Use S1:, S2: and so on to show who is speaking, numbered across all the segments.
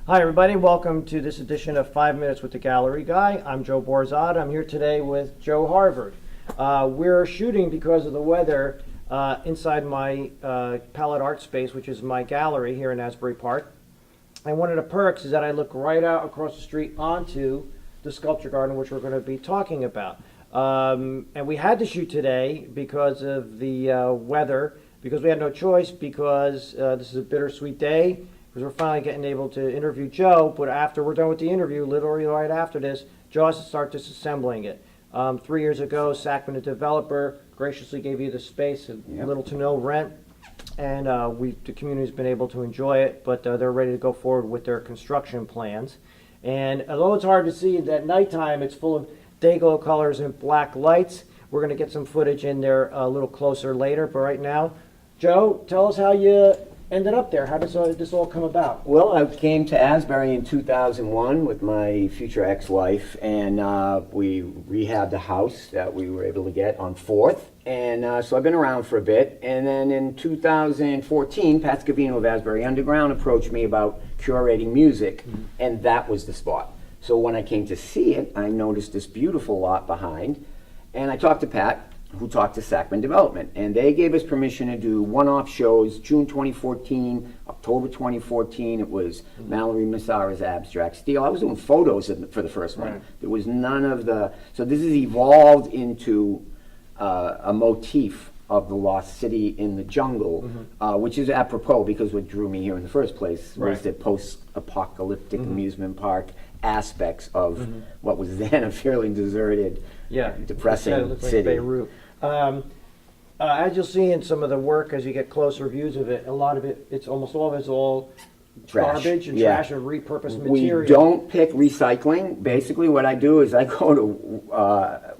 S1: Hi everybody, welcome to this edition of 5 Minutes with the Gallery Guy. I'm Joe Borzad. I'm here today with Joe Harvard. We're shooting because of the weather inside my Palette Art Space, which is my gallery here in Asbury Park. And one of the perks is that I look right out across the street onto the sculpture garden, which we're going to be talking about. And we had to shoot today because of the weather, because we had no choice, because this is a bittersweet day. Because we're finally getting able to interview Joe, but after we're done with the interview, literally right after this, Joe has to start disassembling it. 3 years ago, Sackman, the developer, graciously gave you the space at little to no rent, and the community's been able to enjoy it, but they're ready to go forward with their construction plans. And although it's hard to see at nighttime, it's full of day glow colors and black lights. We're going to get some footage in there a little closer later, but right now, Joe, tell us how you ended up there. How does this all come about?
S2: Well, I came to Asbury in 2001 with my future ex-wife, and we rehabbed a house that we were able to get on 4th. And so I've been around for a bit. And then in 2014, Pat Scavino of Asbury Underground approached me about curating music, and that was the spot. So when I came to see it, I noticed this beautiful lot behind, and I talked to Pat, who talked to Sackman Development, and they gave us permission to do one-off shows. June 2014, October 2014, it was Mallory Massara's Abstract Steel. I was doing photos for the first one.
S1: Right.
S2: There was none of the, so this has evolved into a motif of the lost city in the jungle, which is apropos because what drew me here in the first place was the post-apocalyptic amusement park aspects of what was then a fairly deserted, depressing city.
S1: Like Beirut. As you'll see in some of the work, as you get closer views of it, a lot of it, almost all of it's all
S2: trash.
S1: Garbage and trash and repurposed material.
S2: We don't pick recycling. Basically what I do is I go to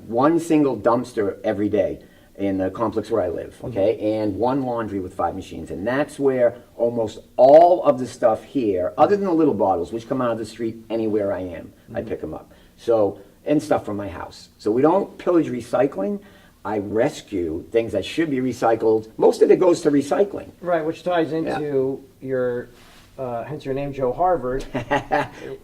S2: one single dumpster every day in the complex where I live, okay, and one laundry with 5 machines. And that's where almost all of the stuff here, other than the little bottles, which come out of the street anywhere I am, I pick them up. So, and stuff from my house. So we don't pillage recycling. I rescue things that should be recycled. Most of it goes to recycling.
S1: Right, which ties into your, hence your name, Joe Harvard.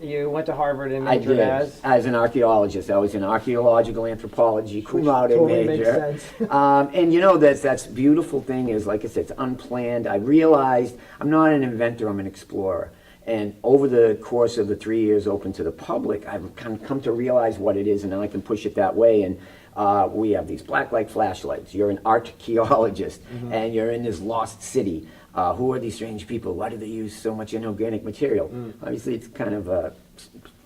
S1: You went to Harvard and majored
S2: as an archaeologist. I was in archaeological anthropology, cum laude
S1: totally
S2: major.
S1: Makes sense.
S2: And you know, that's beautiful thing is, like I said, it's unplanned. I realized I'm not an inventor, I'm an explorer. And over the course of the 3 years open to the public, I've kind of come to realize what it is, and now I can push it that way. And we have these black light flashlights. You're an archaeologist, and you're in this lost city. Who are these strange people? Why do they use so much inorganic material? Obviously, it's kind of a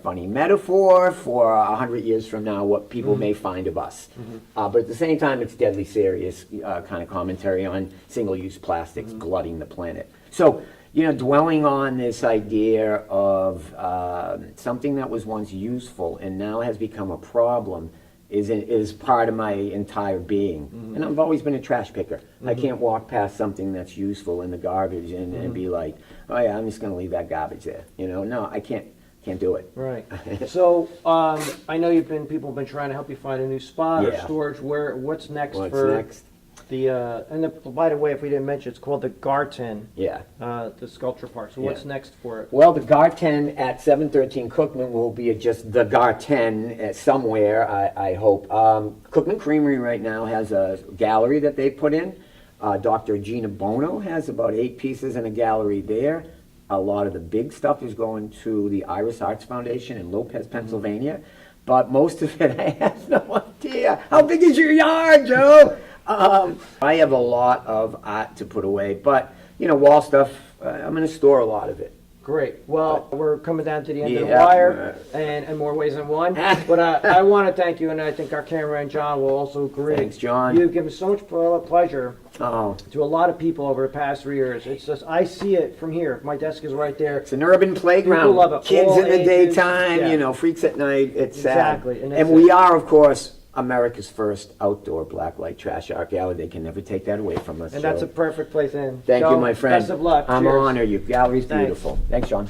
S2: funny metaphor for 100 years from now, what people may find of us. But at the same time, it's deadly serious kind of commentary on single-use plastics glutting the planet. So, you know, dwelling on this idea of something that was once useful and now has become a problem is part of my entire being. And I've always been a trash picker. I can't walk past something that's useful in the garbage and be like, oh yeah, I'm just going to leave that garbage there. You know, no, I can't do it.
S1: Right. So I know people have been trying to help you find a new spot or storage. What's next
S2: next?
S1: By the way, if we didn't mention, it's called the gARTen.
S2: Yeah.
S1: The sculpture park. So what's next for it?
S2: Well, the gARTen at 713 Cookman will be just the gARTen somewhere, I hope. Cookman Creamery right now has a gallery that they put in. Dr. Gina Bono has about 8 pieces in a gallery there. A lot of the big stuff is going to the Iris Arts Foundation in Lopez, Pennsylvania. But most of it, I have no idea. How big is your yard, Joe? I have a lot of art to put away, but, you know, wall stuff, I'm going to store a lot of it.
S1: Great. Well, we're coming down to the end of the wire, and in more ways than one. But I want to thank you, and I think our cameraman John will also agree.
S2: Thanks, John.
S1: You've given so much pleasure to a lot of people over the past 3 years. It's just, I see it from here. My desk is right there.
S2: It's an urban playground.
S1: People love it.
S2: Kids in the daytime, you know, freaks at night. It's
S1: exactly.
S2: And we are, of course, America's first outdoor blacklight trash art gallery. They can never take that away from us.
S1: And that's a perfect place in.
S2: Thank you, my friend.
S1: Best of luck.
S2: I'm
S1: Cheers.
S2: honored. Your gallery's beautiful. Thanks, John.